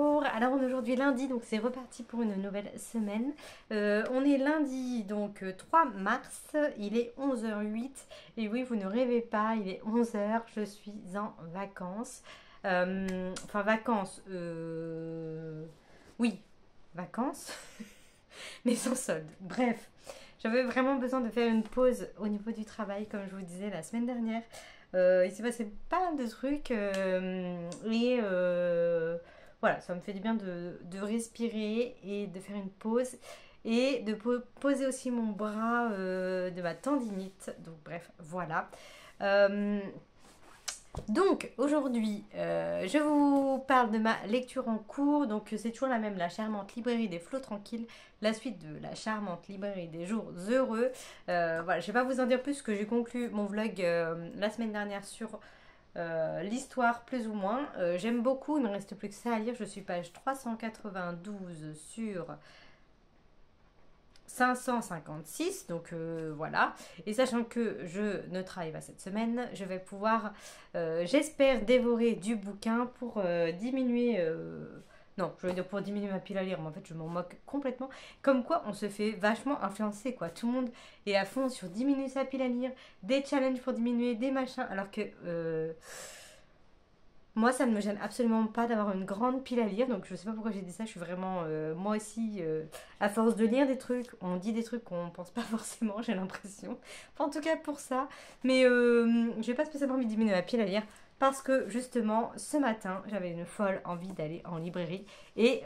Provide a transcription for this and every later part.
bonjour. Alors on est aujourd'hui lundi, donc c'est reparti pour une nouvelle semaine. On est lundi, donc 3 mars, il est 11h08. Et oui, vous ne rêvez pas, il est 11h, je suis en vacances. Enfin vacances, oui, vacances, mais sans solde. Bref, j'avais vraiment besoin de faire une pause au niveau du travail, comme je vous disais la semaine dernière. Il s'est passé pas mal de trucs voilà, ça me fait du bien de respirer et de faire une pause et de poser aussi mon bras de ma tendinite. Donc bref, voilà. Euh, donc aujourd'hui, je vous parle de ma lecture en cours. Donc c'est toujours la même, la charmante librairie des flots tranquilles, la suite de la charmante librairie des jours heureux. Voilà, je vais pas vous en dire plus que j'ai conclu mon vlog la semaine dernière sur l'histoire plus ou moins. J'aime beaucoup, il ne me reste plus que ça à lire. Je suis page 392 sur 556, donc voilà. Et sachant que je ne travaille pas cette semaine, je vais pouvoir, j'espère, dévorer du bouquin pour diminuer. Non, je veux dire pour diminuer ma pile à lire, mais en fait je m'en moque complètement. Comme quoi on se fait vachement influencer, quoi. Tout le monde est à fond sur diminuer sa pile à lire, des challenges pour diminuer, des machins, alors que moi, ça ne me gêne absolument pas d'avoir une grande pile à lire, donc je sais pas pourquoi j'ai dit ça, je suis vraiment, moi aussi, à force de lire des trucs, on dit des trucs qu'on pense pas forcément, j'ai l'impression. Enfin, en tout cas pour ça, mais j'ai pas spécialement envie de diminuer ma pile à lire, parce que justement, ce matin, j'avais une folle envie d'aller en librairie, et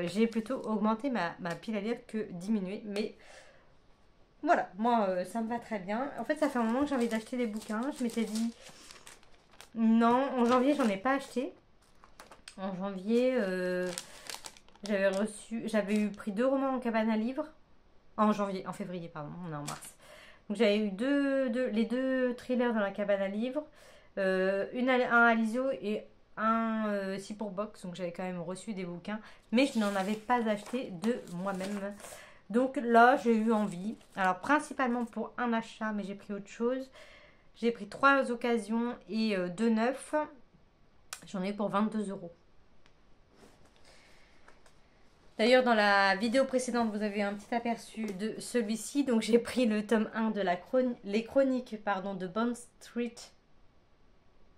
j'ai plutôt augmenté ma pile à lire que diminué, mais voilà, moi, ça me va très bien. En fait, ça fait un moment que j'ai envie d'acheter des bouquins, je m'étais dit... Non, en janvier, j'en ai pas acheté. En janvier, j'avais eu pris 2 romans en cabane à livres. En février, pardon, on est en mars. Donc j'avais eu les deux thrillers dans la cabane à livres, un Alizio et un si pour box. Donc j'avais quand même reçu des bouquins, mais je n'en avais pas acheté de moi-même. Donc là, j'ai eu envie. Alors principalement pour un achat, mais j'ai pris autre chose. J'ai pris 3 occasions et 2 neufs. J'en ai eu pour 22 €. D'ailleurs, dans la vidéo précédente, vous avez un petit aperçu de celui-ci. Donc, j'ai pris le tome 1 de les chroniques de Bond Street,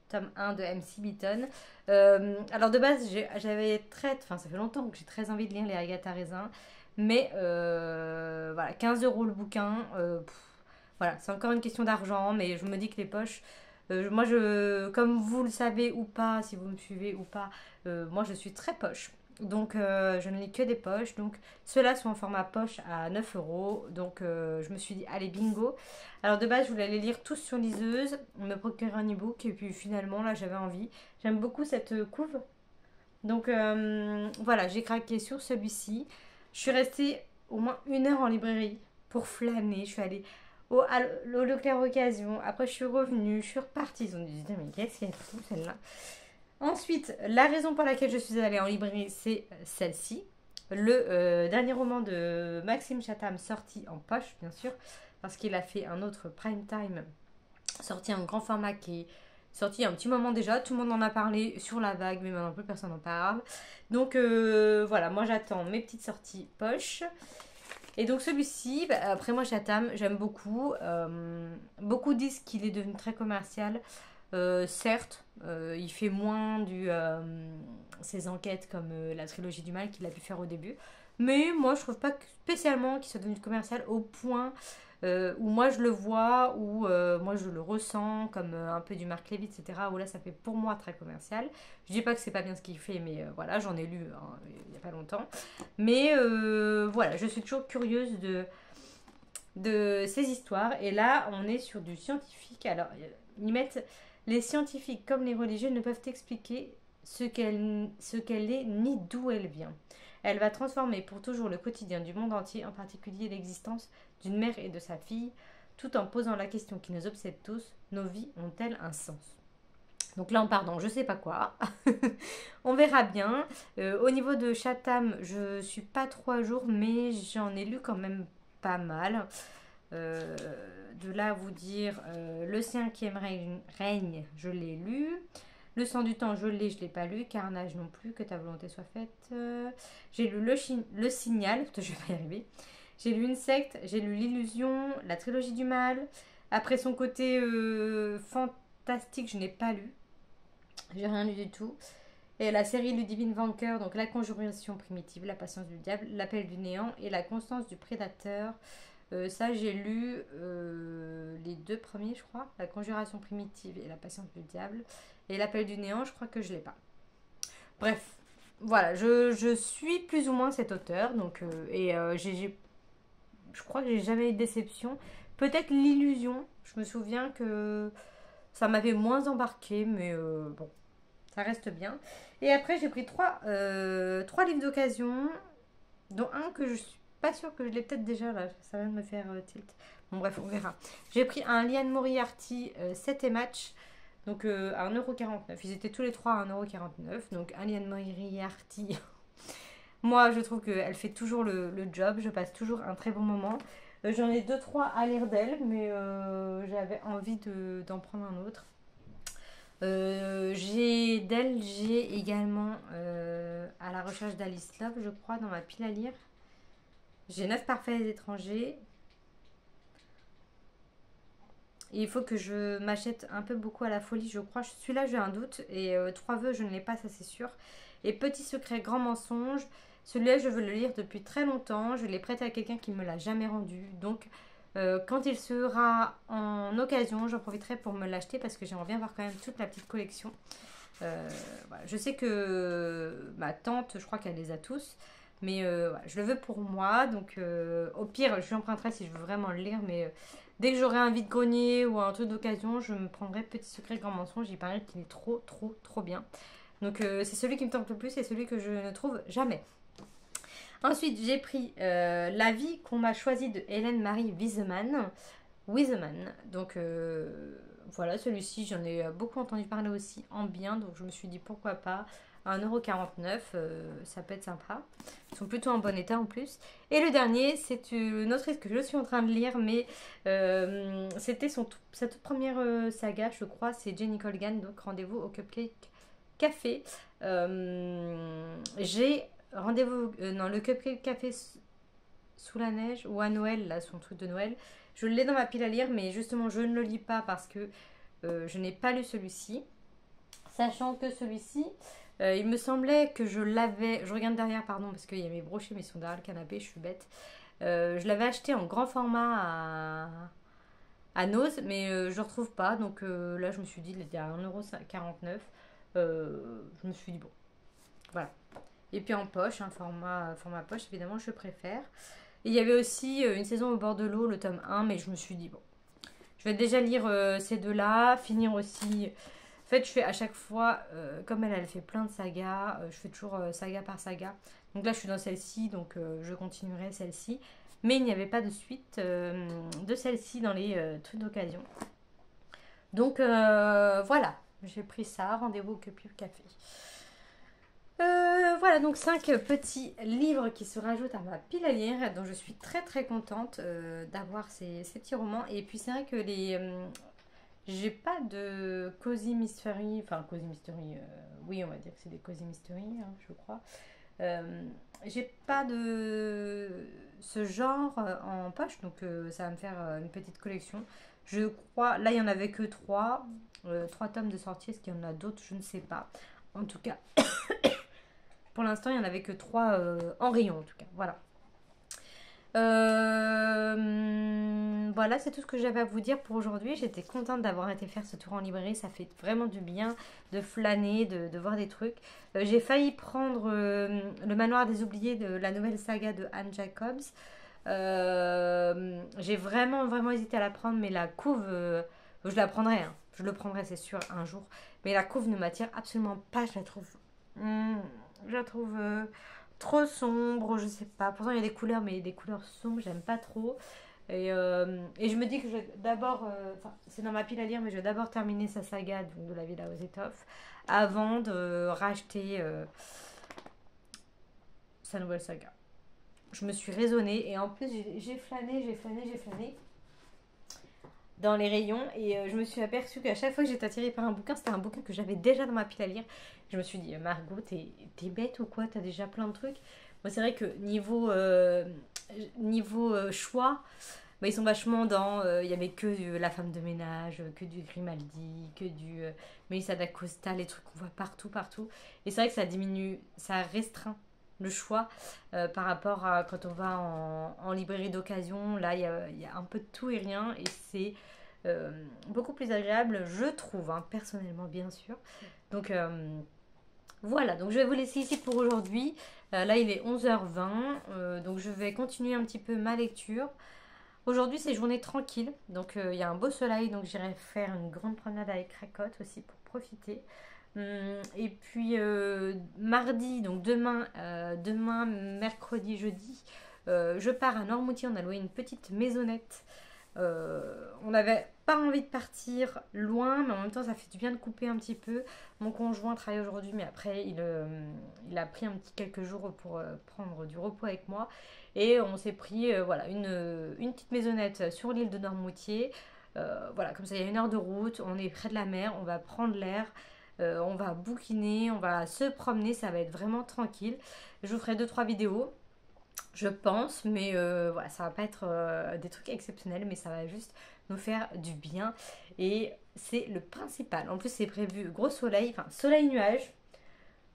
tome 1 de MC Beaton. Alors, de base, ça fait longtemps que j'ai très envie de lire les Agatha Raisin. Mais, voilà, 15 € le bouquin. Voilà, c'est encore une question d'argent, mais je me dis que les poches... moi, comme vous le savez ou pas, si vous me suivez ou pas, moi, je suis très poche. Donc, je ne lis que des poches. Donc, ceux-là sont en format poche à 9 €. Donc, je me suis dit, allez, bingo. Alors, de base, je voulais les lire tous sur liseuse, me procurer un e-book. Et puis, finalement, là, j'avais envie. J'aime beaucoup cette couve. Donc, voilà, j'ai craqué sur celui-ci. Je suis restée au moins 1 heure en librairie pour flâner. Je suis allée au Leclerc Occasion. Après, je suis revenue, je suis repartie. Ils ont dit, mais qu'est-ce qu'elle fout celle-là? Ensuite, la raison pour laquelle je suis allée en librairie, c'est celle-ci. Le dernier roman de Maxime Chatham, sorti en poche, bien sûr, parce qu'il a fait un autre prime time, sorti en grand format, qui est sorti il y a un petit moment déjà. Tout le monde en a parlé sur la vague, mais maintenant plus personne n'en parle. Donc voilà, moi j'attends mes petites sorties poche. Et donc celui-ci, après moi Chatham, j'aime beaucoup. Beaucoup disent qu'il est devenu très commercial. Certes, il fait moins ses enquêtes comme la trilogie du mal qu'il a pu faire au début. Mais moi je trouve pas spécialement qu'il soit devenu commercial au point où moi je le vois, où moi je le ressens comme un peu du Marc Levy, etc. Où là ça fait pour moi très commercial. Je dis pas que c'est pas bien ce qu'il fait, mais voilà, j'en ai lu hein, il y a pas longtemps. Mais voilà, je suis toujours curieuse de ces histoires. Et là, on est sur du scientifique. Alors, ils mettent les scientifiques comme les religieux ne peuvent expliquer ce qu'elle est ni d'où elle vient. Elle va transformer pour toujours le quotidien du monde entier, en particulier l'existence d'une mère et de sa fille, tout en posant la question qui nous obsède tous, nos vies ont-elles un sens? Donc là, on part dans je sais pas quoi. On verra bien. Au niveau de Chatham, je suis pas trop à jour, mais j'en ai lu quand même pas mal. De là à vous dire, le 5e règne, je l'ai lu. Le sang du temps, je l'ai pas lu. Carnage non plus, que ta volonté soit faite. J'ai lu le Signal, je vais pas y arriver. J'ai lu Insecte, j'ai lu L'Illusion, la trilogie du mal. Après son côté fantastique, je n'ai pas lu. J'ai rien lu du tout. Et la série Ludivine Vanqueur, donc La Conjuration primitive, La patience du diable, L'appel du néant et La constance du prédateur. Ça, j'ai lu les deux premiers, je crois. La Conjuration primitive et La patience du diable. Et L'appel du néant, je crois que je l'ai pas. Bref, voilà, je suis plus ou moins cet auteur. Donc, je crois que j'ai jamais eu de déception. Peut-être L'Illusion. Je me souviens que ça m'avait moins embarqué, mais bon, ça reste bien. Et après, j'ai pris trois livres d'occasion, dont un que je suis pas sûre que je l'ai peut-être déjà là. Ça vient de me faire tilt. Bon, bref, on verra. J'ai pris un Liane Moriarty 7 et match, donc à 1,49 €. Ils étaient tous les trois à 1,49 €. Donc, un Liane Moriarty. Moi, je trouve qu'elle fait toujours le job. Je passe toujours un très bon moment. J'en ai deux, trois à lire d'elle, mais j'avais envie d'en prendre un autre. J'ai également À la recherche d'Alice Love, je crois, dans ma pile à lire. J'ai 9 parfaits étrangers. Et il faut que je m'achète un peu beaucoup à la folie, je crois. Celui-là, j'ai un doute. Et Trois vœux, je ne l'ai pas, ça c'est sûr. Et Petit secret, grand mensonge. Celui-là, je veux le lire depuis très longtemps. Je l'ai prêté à quelqu'un qui ne me l'a jamais rendu. Donc, quand il sera en occasion, j'en profiterai pour me l'acheter parce que j'aimerais bien voir quand même toute la petite collection. Voilà. Je sais que ma tante, je crois qu'elle les a tous. Mais voilà, je le veux pour moi. Donc, au pire, je lui emprunterai si je veux vraiment le lire. Mais dès que j'aurai un vide-grenier ou un truc d'occasion, je me prendrai Petit secret, grand mensonge. Il paraît qu'il est trop, trop, trop bien. Donc, c'est celui qui me tente le plus et celui que je ne trouve jamais. Ensuite, j'ai pris La vie qu'on m'a choisie de Hélène Marie Wiseman. Donc voilà, celui-ci, j'en ai beaucoup entendu parler aussi en bien. Donc je me suis dit pourquoi pas. 1,49 €, ça peut être sympa. Ils sont plutôt en bon état en plus. Et le dernier, c'est une autrice que je suis en train de lire, mais c'était sa toute première saga, je crois. C'est Jenny Colgan, donc Rendez-vous au Cupcake Café. J'ai Rendez-vous dans le Cupcake Café sous la neige ou à Noël, là, son truc de Noël. Je l'ai dans ma pile à lire, mais justement, je ne le lis pas parce que je n'ai pas lu celui-ci. Sachant que celui-ci, il me semblait que je l'avais. Je regarde derrière, pardon, parce qu'il y a mes brochets, mais ils sont derrière le canapé, je suis bête. Je l'avais acheté en grand format à Nose, mais je ne le retrouve pas. Donc là, je me suis dit, il était à 1,49 €. Je me suis dit, bon, voilà. Et puis en poche, un format poche, évidemment, je préfère. Et il y avait aussi Une saison au bord de l'eau, le tome 1, mais je me suis dit, bon, je vais déjà lire ces deux-là, finir aussi. En fait, je fais à chaque fois, comme elle fait plein de sagas, je fais toujours saga par saga. Donc là, je suis dans celle-ci, donc je continuerai celle-ci. Mais il n'y avait pas de suite de celle-ci dans les trucs d'occasion. Donc voilà, j'ai pris ça, Rendez-vous au Cupcake Café. Voilà, donc 5 petits livres qui se rajoutent à ma pile à lire, dont je suis très très contente d'avoir ces petits romans. Et puis c'est vrai que j'ai pas de cozy mystery, enfin cozy mystery, oui on va dire que c'est des cozy mystery, hein, je crois. J'ai pas de ce genre en poche, donc ça va me faire une petite collection. Je crois, là il y en avait que 3 tomes de sortie, est-ce qu'il y en a d'autres, je ne sais pas. En tout cas, pour l'instant, il n'y en avait que 3 en rayon, en tout cas. Voilà. Voilà, c'est tout ce que j'avais à vous dire pour aujourd'hui. J'étais contente d'avoir été faire ce tour en librairie. Ça fait vraiment du bien de flâner, de voir des trucs. J'ai failli prendre Le Manoir des Oubliés de la nouvelle saga de Anne Jacobs. J'ai vraiment, vraiment hésité à la prendre, mais la couve, je la prendrai. Hein. Je le prendrai, c'est sûr, un jour. Mais la couve ne m'attire absolument pas. Je la trouve trop sombre, je sais pas. Pourtant, il y a des couleurs, mais des couleurs sombres, j'aime pas trop. Et je me dis que je vais d'abord, c'est dans ma pile à lire, mais je vais d'abord terminer sa saga donc, de la Villa aux Étoffes avant de racheter sa nouvelle saga. Je me suis raisonnée et en plus, j'ai flâné. dans les rayons et je me suis aperçue qu'à chaque fois que j'étais attirée par un bouquin, c'était un bouquin que j'avais déjà dans ma pile à lire. Je me suis dit, Margot, t'es bête ou quoi? T'as déjà plein de trucs. Moi, c'est vrai que niveau choix, bah, ils sont vachement dans. Il y avait que La femme de ménage, que du Grimaldi, que du Melissa d'Acosta, les trucs qu'on voit partout, partout. Et c'est vrai que ça diminue, ça restreint le choix par rapport à quand on va en librairie d'occasion. Là, il y a un peu de tout et rien et c'est beaucoup plus agréable, je trouve, hein, personnellement, bien sûr. Donc, voilà, donc je vais vous laisser ici pour aujourd'hui. Là, il est 11h20, donc je vais continuer un petit peu ma lecture. Aujourd'hui, c'est journée tranquille, donc il y a un beau soleil, donc j'irai faire une grande promenade avec Cracotte aussi pour profiter. Et puis mardi, donc demain, mercredi, jeudi, je pars à Noirmoutier. On a loué une petite maisonnette. On n'avait pas envie de partir loin, mais en même temps, ça fait du bien de couper un petit peu. Mon conjoint travaille aujourd'hui, mais après, il a pris quelques jours pour prendre du repos avec moi. Et on s'est pris voilà, une petite maisonnette sur l'île de Noirmoutier. Voilà, comme ça, il y a 1 heure de route. On est près de la mer, on va prendre l'air. On va bouquiner, on va se promener, ça va être vraiment tranquille. Je vous ferai 2-3 vidéos, je pense, mais voilà, ça va pas être des trucs exceptionnels, mais ça va juste nous faire du bien et c'est le principal. En plus, c'est prévu gros soleil, enfin soleil-nuage,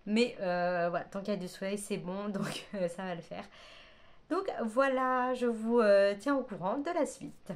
mais voilà, tant qu'il y a du soleil, c'est bon, donc ça va le faire. Donc voilà, je vous tiens au courant de la suite.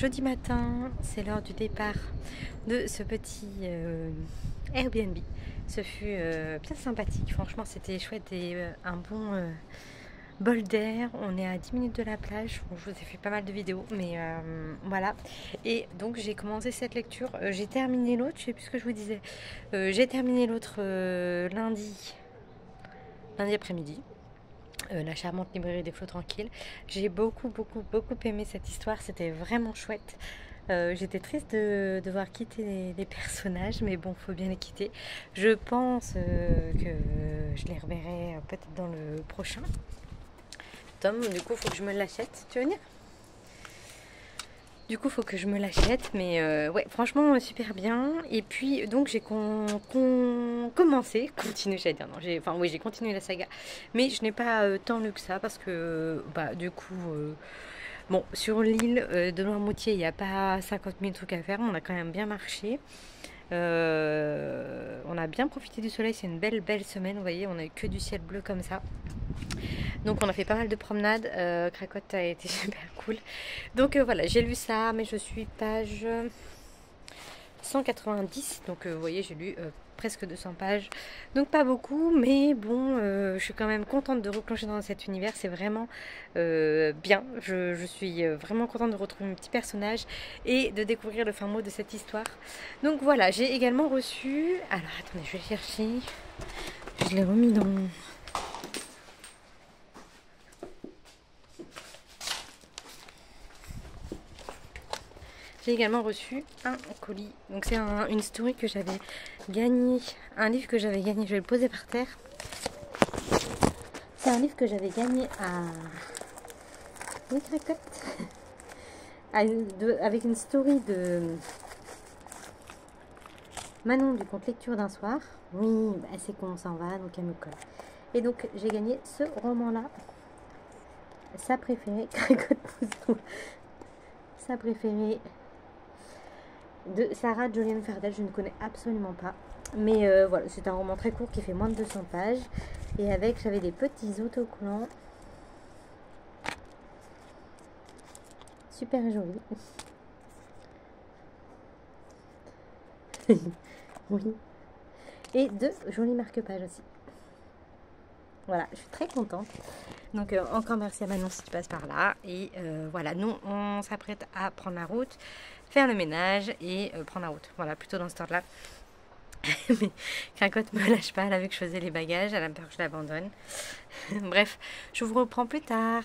jeudi matin, c'est l'heure du départ de ce petit Airbnb. Ce fut bien sympathique, franchement c'était chouette et un bon bol d'air. On est à 10 minutes de la plage. Bon, je vous ai fait pas mal de vidéos, mais voilà. Et donc j'ai commencé cette lecture. J'ai terminé l'autre, je sais plus ce que je vous disais. J'ai terminé l'autre lundi après-midi. La charmante librairie des flots tranquilles. J'ai beaucoup aimé cette histoire. C'était vraiment chouette. J'étais triste de devoir quitter les personnages, mais bon, faut bien les quitter. Je pense que je les reverrai peut-être dans le prochain tome. Du coup, faut que je me l'achète. Tu veux venir? Du coup, faut que je me l'achète, mais ouais, franchement, super bien. Et puis, donc, j'ai continué, j'allais dire, non, j'ai continué la saga, mais je n'ai pas tant lu que ça, parce que, bah, du coup, bon, sur l'île de Noirmoutier, il n'y a pas 50 000 trucs à faire, on a quand même bien marché. On a bien profité du soleil, c'est une belle semaine, vous voyez, on a eu que du ciel bleu comme ça. Donc on a fait pas mal de promenades, Cracotte a été super cool. Donc voilà, j'ai lu ça, mais je suis page 190, donc vous voyez, j'ai lu presque 200 pages, donc pas beaucoup, mais bon, je suis quand même contente de replonger dans cet univers, c'est vraiment bien, je suis vraiment contente de retrouver mes petits personnages et de découvrir le fin mot de cette histoire. Donc voilà, j'ai également reçu, alors attendez, je vais chercher, je l'ai remis dans mon... J'ai également reçu un colis. Donc c'est une story que j'avais gagnée, un livre que j'avais gagné, je vais le poser par terre. C'est un livre que j'avais gagné à... Oui, Cracotte. Avec une story de Manon du compte Lecture d'un soir. Oui, bah, c'est qu'on s'en va, donc elle me colle. Et donc j'ai gagné ce roman-là. Sa préférée, Cracotte pousse-toi. Sa préférée de Sarah Julian Fardel, je ne connais absolument pas, mais voilà, c'est un roman très court qui fait moins de 200 pages et avec, j'avais des petits autocollants super jolis. Oui, et de jolis marque-pages aussi. Voilà, je suis très contente. Donc encore merci à Manon si tu passes par là. Et voilà, nous on s'apprête à prendre la route, faire le ménage et prendre la route. Voilà, plutôt dans ce ordre-là. Mais Cracotte me lâche pas, elle a vu que je faisais les bagages, elle a peur que je l'abandonne. Bref, je vous reprends plus tard.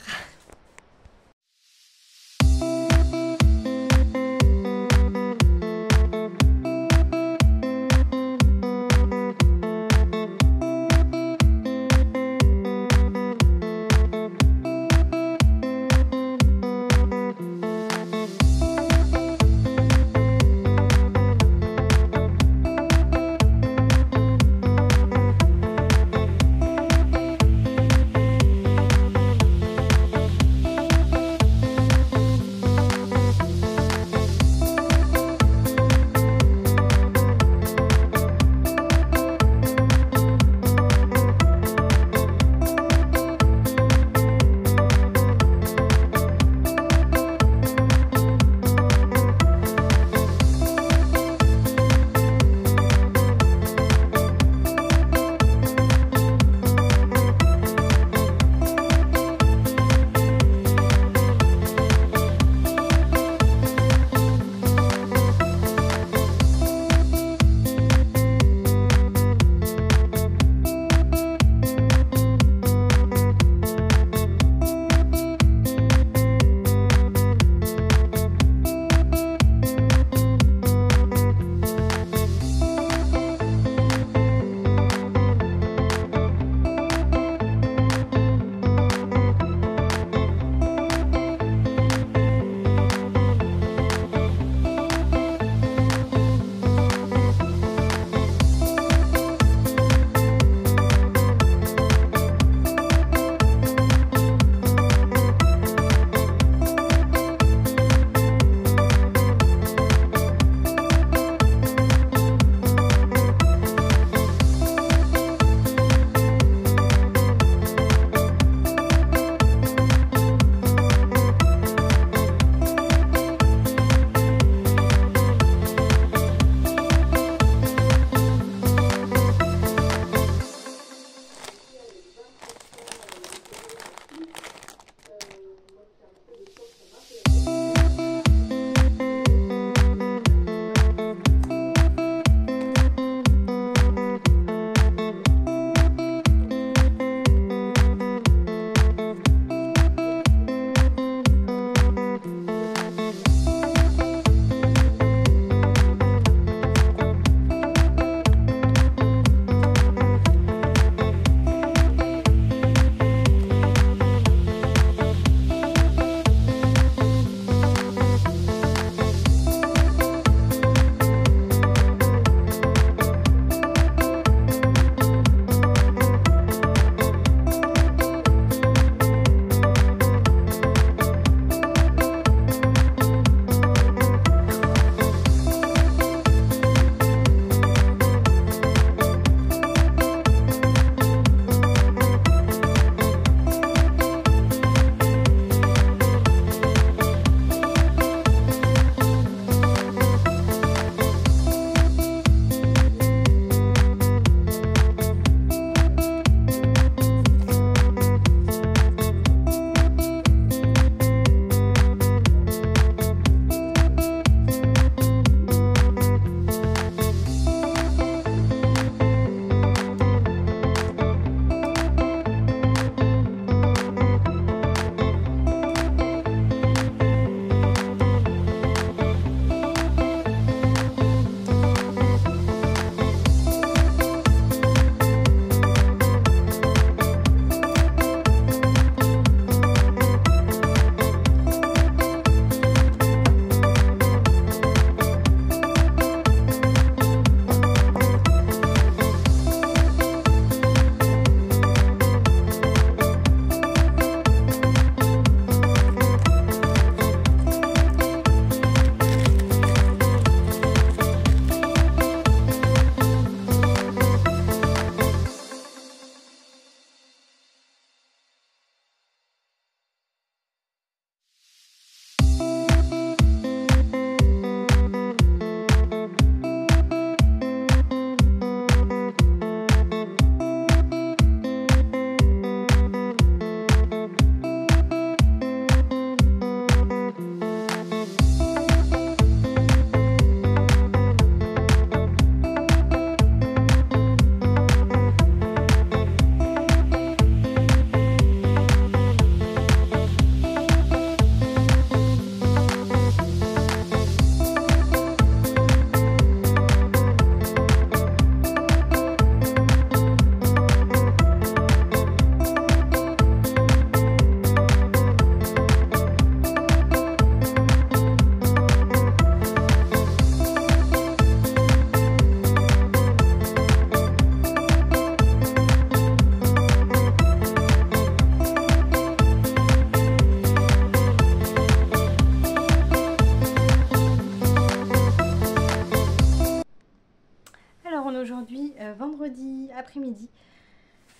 après-midi.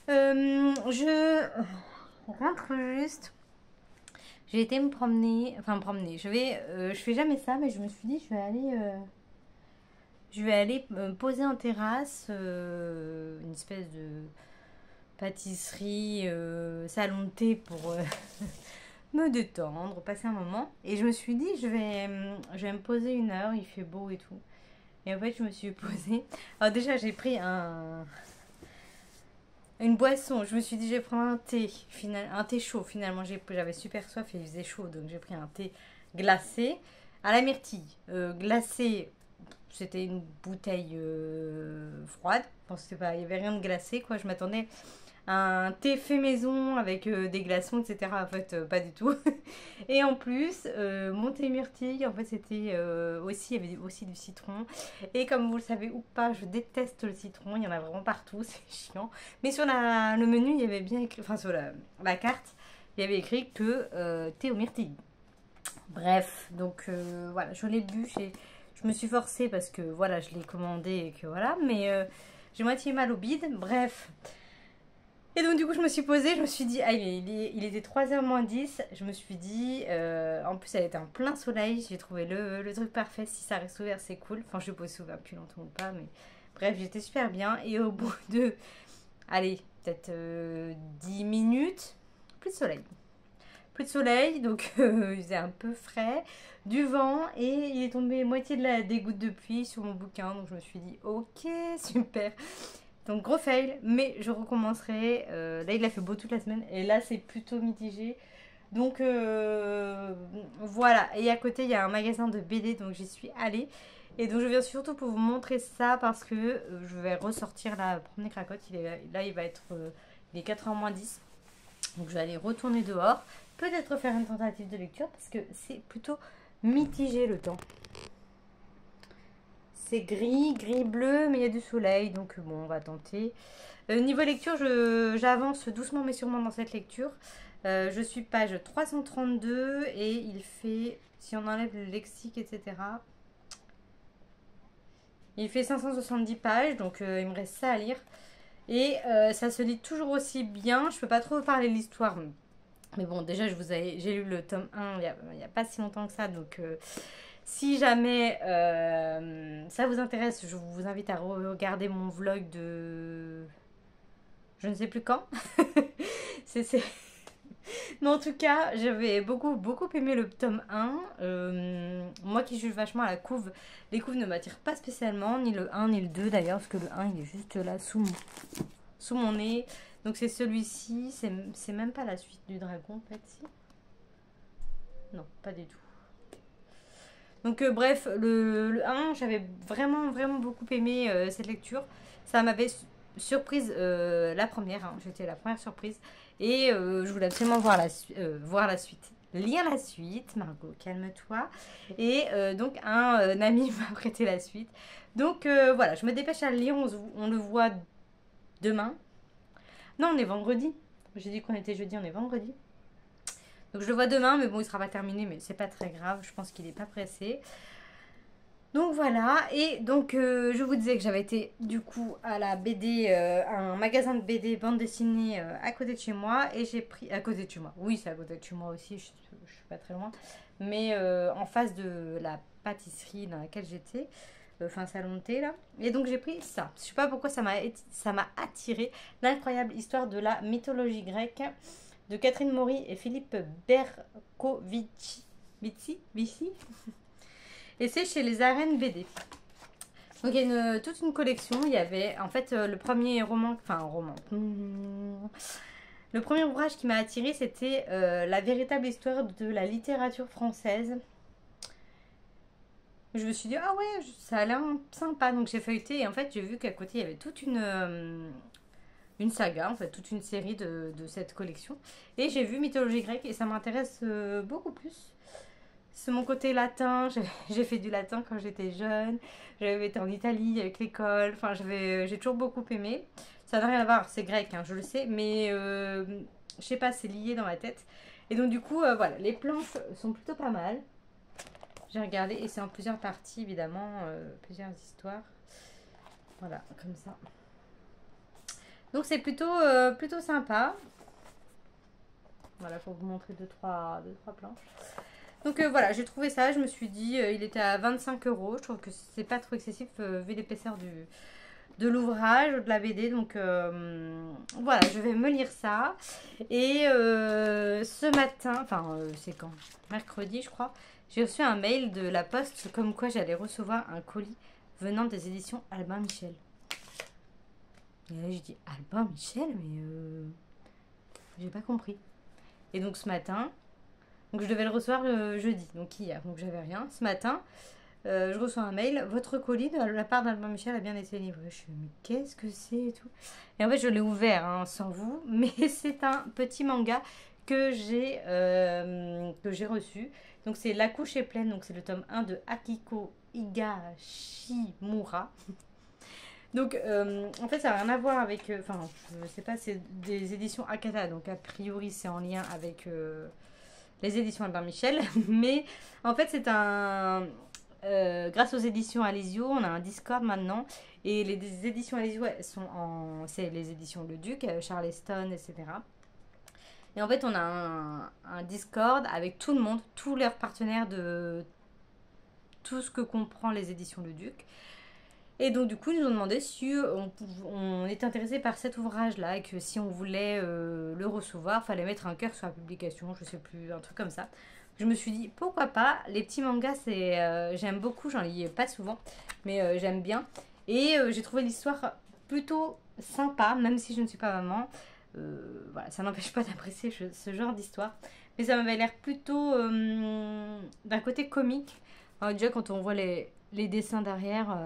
Je rentre juste. J'ai été me promener, enfin me promener. Je fais jamais ça, mais je me suis dit je vais aller me poser en terrasse, une espèce de pâtisserie, salon de thé pour me détendre, passer un moment. Et je me suis dit je vais me poser une heure, il fait beau et tout. Et en fait je me suis posée. Alors déjà j'ai pris une boisson. Je me suis dit je vais prendre un thé chaud. Finalement j'avais super soif et il faisait chaud, donc j'ai pris un thé glacé à la myrtille. Glacé, c'était une bouteille froide. Bon, c'était pas, il n'y avait rien de glacé quoi. Je m'attendais à un thé fait maison avec des glaçons, etc. En fait, pas du tout. Et en plus, mon thé myrtille, en fait, c'était aussi, il y avait aussi du citron. Et comme vous le savez ou pas, je déteste le citron. Il y en a vraiment partout, c'est chiant. Mais sur le menu, il y avait bien écrit, enfin sur la carte, il y avait écrit que thé au myrtille. Bref, donc voilà, je l'ai bu. Je me suis forcée parce que voilà, je l'ai commandé et que voilà, mais j'ai moitié mal au bide. Bref. Et donc du coup je me suis posée, je me suis dit, ah il était 3h moins 10, je me suis dit, en plus elle était en plein soleil, j'ai trouvé le truc parfait, si ça reste ouvert c'est cool, enfin je sais pas si c'est ouvert depuis longtemps ou pas, mais bref j'étais super bien, et au bout de, allez, peut-être 10 minutes, plus de soleil. Plus de soleil, donc il faisait un peu frais, du vent, et il est tombé moitié des gouttes de pluie sur mon bouquin, donc je me suis dit, ok, super. Donc gros fail, mais je recommencerai. Là il a fait beau toute la semaine et là c'est plutôt mitigé. Donc voilà, et à côté il y a un magasin de BD, donc j'y suis allée. Et donc je viens surtout pour vous montrer ça parce que je vais ressortir la promener cracotte. Là il va être il est 4h moins 10. Donc je vais aller retourner dehors. Peut-être faire une tentative de lecture parce que c'est plutôt mitigé le temps. C'est gris-bleu, mais il y a du soleil, donc bon, on va tenter. Niveau lecture, j'avance doucement mais sûrement dans cette lecture. Je suis page 332 et il fait, si on enlève le lexique, etc., il fait 570 pages, donc il me reste ça à lire. Et ça se lit toujours aussi bien. Je peux pas trop parler de l'histoire, mais bon, déjà, j'ai lu le tome 1 il y a pas si longtemps que ça, donc... si jamais ça vous intéresse, je vous invite à regarder mon vlog de... je ne sais plus quand. c'est... Mais en tout cas, j'avais beaucoup aimé le tome 1. Moi qui juge vachement à la couve, les couves ne m'attirent pas spécialement, ni le 1 ni le 2 d'ailleurs, parce que le 1 il est juste là sous mon nez. Donc c'est celui-ci, c'est même pas la suite du dragon en fait, si. Non, pas du tout. Donc bref, le 1, j'avais vraiment beaucoup aimé cette lecture. Ça m'avait surprise la première, hein. J'étais la première surprise. Et je voulais absolument voir la suite. Lire la suite, Margot, calme-toi. Et donc un ami m'a prêté la suite. Donc voilà, je me dépêche à le lire, on le voit demain. Non, on est vendredi. J'ai dit qu'on était jeudi, on est vendredi. Donc je le vois demain, mais bon, il sera pas terminé, mais c'est pas très grave. Je pense qu'il est pas pressé. Donc voilà, et donc je vous disais que j'avais été du coup à la BD, un magasin de BD bande dessinée à côté de chez moi, et j'ai pris, à côté de chez moi, oui c'est à côté de chez moi aussi, je suis pas très loin, mais en face de la pâtisserie dans laquelle j'étais, enfin salon de thé là, et donc j'ai pris ça. Je sais pas pourquoi ça m'a attiré, l'incroyable histoire de la mythologie grecque de Catherine Maury et Philippe Berkovici, Vici. Et c'est chez les Arènes BD. Donc il y a toute une collection. Il y avait en fait le premier roman, enfin un roman. Le premier ouvrage qui m'a attiré, c'était la véritable histoire de la littérature française. Je me suis dit, ah ouais, ça a l'air sympa. Donc j'ai feuilleté et en fait j'ai vu qu'à côté il y avait toute une saga, en fait toute une série de cette collection. Et j'ai vu Mythologie grecque et ça m'intéresse beaucoup plus. C'est mon côté latin, j'ai fait du latin quand j'étais jeune, j'avais été en Italie avec l'école, enfin j'ai toujours beaucoup aimé. Ça n'a rien à voir, c'est grec, hein, je le sais, mais je sais pas, c'est lié dans ma tête. Et donc du coup, voilà, les planches sont plutôt pas mal. J'ai regardé, et c'est en plusieurs parties évidemment, plusieurs histoires. Voilà, comme ça. Donc c'est plutôt sympa. Voilà, pour vous montrer deux, trois planches. Donc voilà, j'ai trouvé ça, je me suis dit, il était à 25 euros. Je trouve que c'est pas trop excessif vu l'épaisseur de l'ouvrage, de la BD. Donc voilà, je vais me lire ça. Et ce matin, enfin c'est quand? Mercredi je crois, j'ai reçu un mail de la poste comme quoi j'allais recevoir un colis venant des éditions Albin Michel. Et là j'ai dit Albin Michel, mais j'ai pas compris. Et donc ce matin, donc je devais le recevoir le jeudi, donc hier, donc j'avais rien. Ce matin, je reçois un mail, votre colis de la part d'Albin Michel a bien été livré. Je suis mais qu'est-ce que c'est et tout. Et en fait je l'ai ouvert hein, sans vous, mais c'est un petit manga que j'ai reçu. Donc c'est La couche est pleine, donc c'est le tome 1 de Akiko Higashimura. Donc, en fait, ça n'a rien à voir avec... Enfin, je sais pas, c'est des éditions Akata. Donc, a priori, c'est en lien avec les éditions Albin Michel. Mais, en fait, c'est un... grâce aux éditions Alizio, on a un Discord maintenant. Et les éditions Alizio, elles sont en... C'est les éditions Le Duc, Charleston, etc. Et en fait, on a un Discord avec tout le monde, tous leurs partenaires de tout ce que comprend les éditions Le Duc. Et donc du coup ils nous ont demandé si on était intéressé par cet ouvrage-là et que si on voulait le recevoir, il fallait mettre un cœur sur la publication, je sais plus, un truc comme ça. Je me suis dit pourquoi pas, les petits mangas c'est j'aime beaucoup, j'en lis pas souvent, mais j'aime bien. Et j'ai trouvé l'histoire plutôt sympa, même si je ne suis pas maman. Voilà, ça n'empêche pas d'apprécier ce genre d'histoire. Mais ça m'avait l'air plutôt d'un côté comique. Alors, déjà quand on voit les dessins derrière...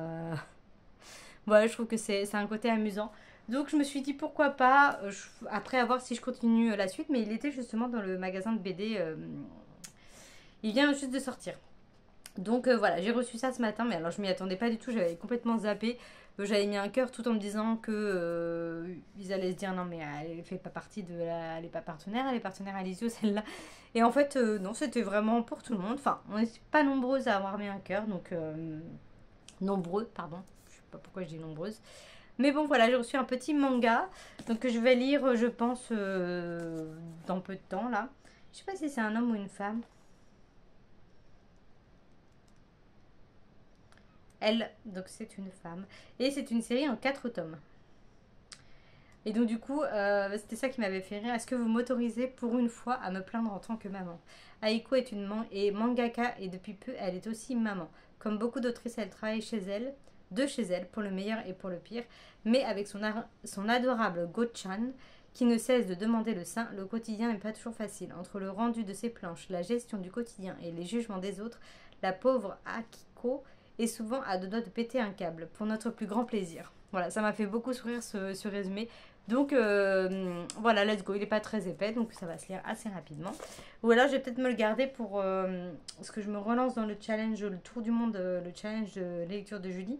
Voilà, je trouve que c'est un côté amusant. Donc je me suis dit pourquoi pas, après à voir si je continue la suite, mais il était justement dans le magasin de BD, il vient juste de sortir. Donc voilà, j'ai reçu ça ce matin, mais alors je m'y attendais pas du tout, j'avais complètement zappé. J'avais mis un cœur tout en me disant que ils allaient se dire non mais elle fait pas partie de la, elle est pas partenaire, elle est partenaire à Lizio celle-là. Et en fait non, c'était vraiment pour tout le monde. Enfin, on n'est pas nombreuses à avoir mis un cœur, donc nombreux, pardon. Je sais pas pourquoi je dis nombreuses. Mais bon, voilà, j'ai reçu un petit manga. Donc, que je vais lire, je pense, dans peu de temps, là. Je sais pas si c'est un homme ou une femme. Elle, donc c'est une femme. Et c'est une série en 4 tomes. Et donc, du coup, c'était ça qui m'avait fait rire. Est-ce que vous m'autorisez pour une fois à me plaindre en tant que maman? Aiko est une mangaka et depuis peu, elle est aussi maman. Comme beaucoup d'autrices, elle travaille chez elle, pour le meilleur et pour le pire. Mais avec son adorable Go-chan, qui ne cesse de demander le sein, le quotidien n'est pas toujours facile. Entre le rendu de ses planches, la gestion du quotidien et les jugements des autres, la pauvre Akiko est souvent à deux doigts de péter un câble, pour notre plus grand plaisir. Voilà, ça m'a fait beaucoup sourire ce résumé. Donc voilà, let's go. Il n'est pas très épais, donc ça va se lire assez rapidement. Ou alors je vais peut-être me le garder pour... parce que je me relance dans le challenge, le tour du monde, le challenge de lecture de Julie.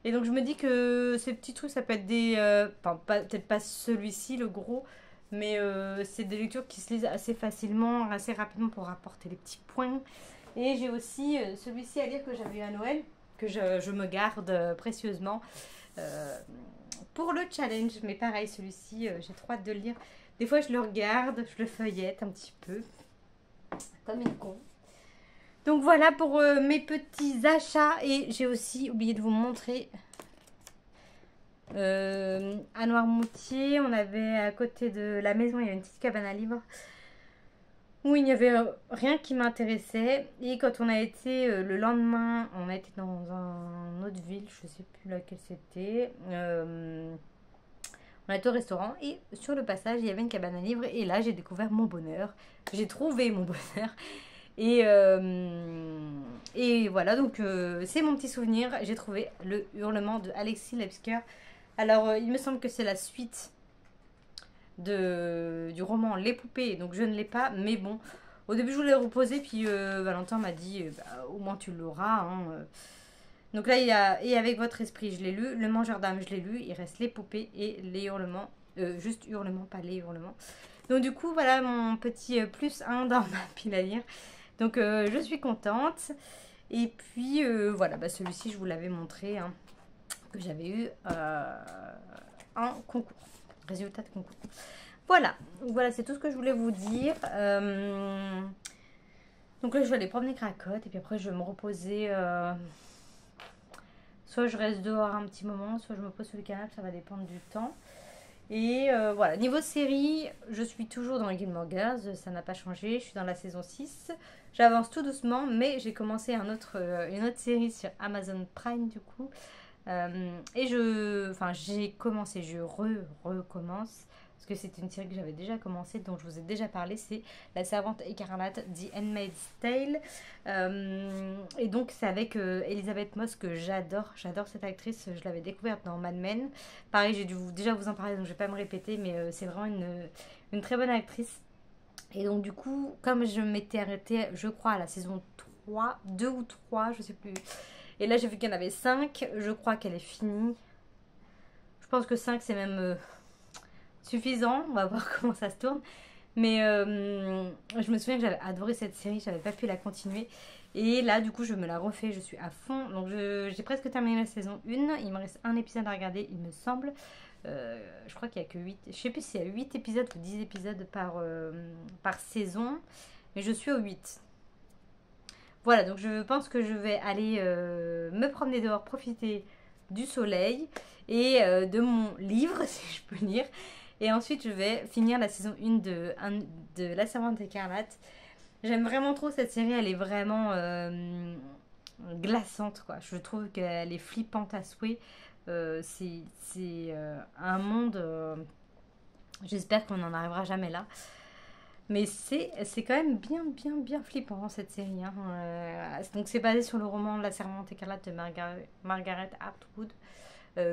Et donc je me dis que ces petits trucs, ça peut être des... Enfin, peut-être pas celui-ci, le gros, mais c'est des lectures qui se lisent assez facilement, assez rapidement pour apporter les petits points. Et j'ai aussi celui-ci à lire que j'avais eu à Noël, que je me garde précieusement. Pour le challenge, mais pareil, celui-ci, j'ai trop hâte de le lire. Des fois, je le regarde, je le feuillette un petit peu, comme une con. Donc voilà pour mes petits achats. Et j'ai aussi oublié de vous montrer à Noirmoutier, on avait à côté de la maison, il y a une petite cabane à livres où il n'y avait rien qui m'intéressait. Et quand on a été le lendemain, on a été dans une autre ville, je ne sais plus laquelle c'était. On a été au restaurant et sur le passage, il y avait une cabane à livres. Et là, j'ai découvert mon bonheur. J'ai trouvé mon bonheur. Et voilà, donc c'est mon petit souvenir. J'ai trouvé le hurlement de Alexis Lepsker. Alors, il me semble que c'est la suite du roman Les Poupées, donc je ne l'ai pas, mais bon, au début je voulais le reposer, puis Valentin m'a dit bah, au moins tu l'auras. Hein. Donc là il y a Et avec votre esprit, je l'ai lu, Le Mangeur d'âme, je l'ai lu, il reste Les Poupées et Les Hurlements, juste Hurlements, pas Les Hurlements. Donc du coup voilà mon petit +1 dans ma pile à lire, donc je suis contente. Et puis voilà, bah, celui-ci je vous l'avais montré, hein, que j'avais eu en concours. résultats de concours. Voilà, voilà, c'est tout ce que je voulais vous dire. Donc là, je vais aller promener Cracotte et puis après, je vais me reposer. Soit je reste dehors un petit moment, soit je me pose sur le canapé, ça va dépendre du temps. Et voilà, niveau série, je suis toujours dans Gilmore Girls, ça n'a pas changé, je suis dans la saison 6. J'avance tout doucement, mais j'ai commencé une autre série sur Amazon Prime du coup. Et j'ai commencé, je recommence, parce que c'est une série que j'avais déjà commencé, dont je vous ai déjà parlé, c'est La Servante Écarlate, The Handmaid's Tale. Et donc c'est avec Elisabeth Moss que j'adore cette actrice, je l'avais découverte dans Mad Men. Pareil, j'ai dû déjà vous en parler, donc je vais pas me répéter, mais c'est vraiment une très bonne actrice. Et donc du coup, comme je m'étais arrêtée, je crois, à la saison 3, 2 ou 3, je sais plus. Et là, j'ai vu qu'il y en avait 5. Je crois qu'elle est finie. Je pense que 5, c'est même suffisant. On va voir comment ça se tourne. Mais je me souviens que j'avais adoré cette série. J'avais pas pu la continuer. Et là, du coup, je me la refais. Je suis à fond. Donc, j'ai presque terminé la saison 1. Il me reste un épisode à regarder, il me semble. Je crois qu'il n'y a que 8. Je sais plus s'il y a 8 épisodes ou 10 épisodes par saison. Mais je suis au 8. Voilà, donc je pense que je vais aller me promener dehors, profiter du soleil et de mon livre, si je peux dire. Et ensuite, je vais finir la saison 1 de La Servante Écarlate. J'aime vraiment trop cette série, elle est vraiment glaçante, quoi. Je trouve qu'elle est flippante à souhait. C'est un monde... j'espère qu'on n'en arrivera jamais là. Mais c'est quand même bien flippant cette série. Hein. Donc c'est basé sur le roman La Servante Écarlate de Margaret Atwood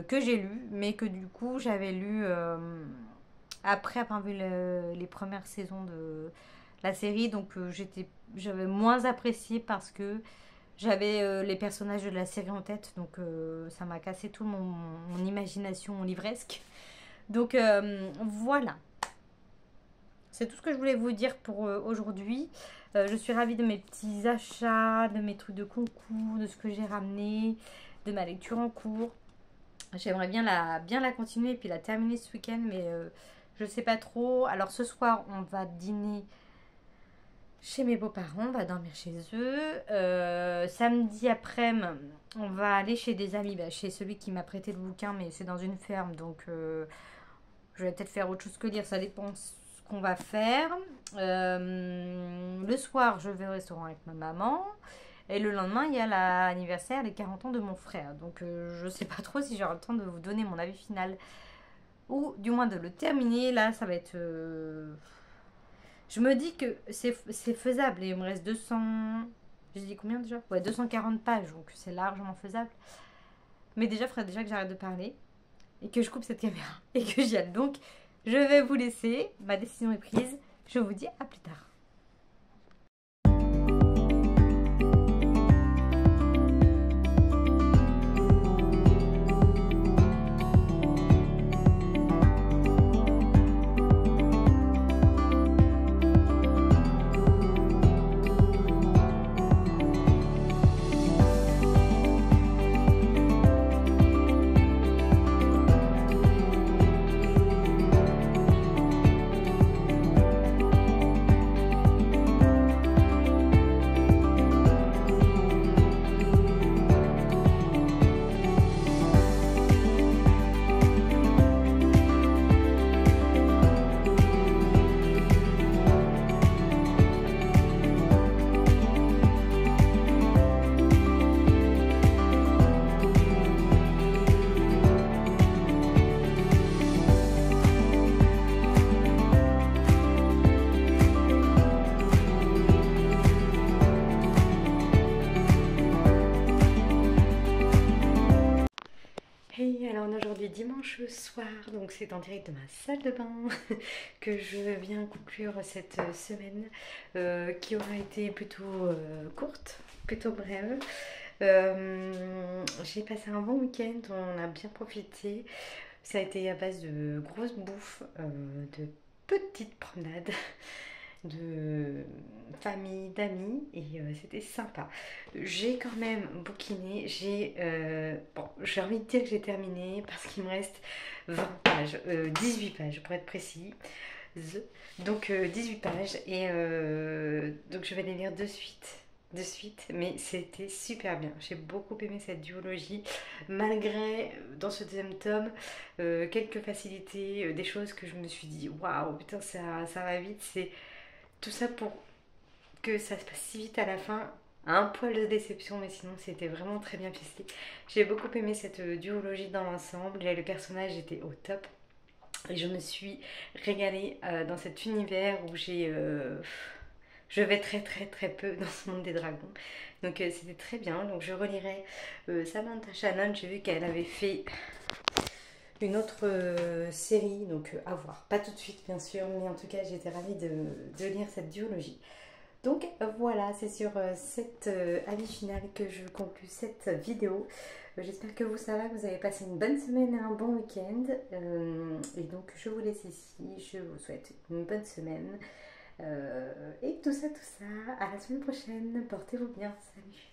que j'ai lu, mais que du coup j'avais lu après avoir vu les premières saisons de la série. Donc j'avais moins apprécié parce que j'avais les personnages de la série en tête. Donc ça m'a cassé tout mon imagination livresque. Donc voilà. C'est tout ce que je voulais vous dire pour aujourd'hui. Je suis ravie de mes petits achats, de mes trucs de concours, de ce que j'ai ramené, de ma lecture en cours. J'aimerais bien la continuer et puis la terminer ce week-end, mais je ne sais pas trop. Alors ce soir, on va dîner chez mes beaux-parents, on va dormir chez eux. Samedi après-midi, on va aller chez des amis, chez celui qui m'a prêté le bouquin, mais c'est dans une ferme, donc je vais peut-être faire autre chose que lire, ça dépend qu'on va faire. Le soir, je vais au restaurant avec ma maman. Et le lendemain, il y a l'anniversaire, les 40 ans de mon frère. Donc, je sais pas trop si j'aurai le temps de vous donner mon avis final. Ou du moins de le terminer. Là, ça va être... Je me dis que c'est faisable. Et il me reste 200... J'ai dit combien déjà? Ouais, 240 pages. Donc, c'est largement faisable. Mais déjà, il faudrait déjà que j'arrête de parler. Et que je coupe cette caméra. Et que j'y aille. Donc... Je vais vous laisser, ma décision est prise. Je vous dis à plus tard. Hey, alors on est aujourd'hui dimanche soir, donc c'est en direct de ma salle de bain que je viens conclure cette semaine qui aura été plutôt courte, plutôt brève. J'ai passé un bon week-end, on a bien profité. Ça a été à base de grosses bouffes, de petites promenades. de famille, d'amis, et c'était sympa. J'ai quand même bouquiné, bon, j'ai envie de dire que j'ai terminé parce qu'il me reste 20 pages, 18 pages pour être précis. Donc 18 pages et donc je vais les lire de suite, mais c'était super bien. J'ai beaucoup aimé cette duologie, malgré dans ce deuxième tome quelques facilités, des choses que je me suis dit waouh, putain, ça va vite. C'est tout ça pour que ça se passe si vite à la fin. Un poil de déception, mais sinon c'était vraiment très bien ficelé. J'ai beaucoup aimé cette duologie dans l'ensemble et le personnage était au top. Et je me suis régalée dans cet univers où je vais très très très peu dans ce monde des dragons. Donc c'était très bien. Donc je relirai Samantha Shannon. J'ai vu qu'elle avait fait une autre série, donc à voir. Pas tout de suite bien sûr, mais en tout cas j'étais ravie de lire cette duologie. Donc voilà, c'est sur cet avis final que je conclue cette vidéo. J'espère que ça va, que vous avez passé une bonne semaine et un bon week-end. Et donc je vous laisse ici, je vous souhaite une bonne semaine. Et tout ça, à la semaine prochaine. Portez-vous bien, salut.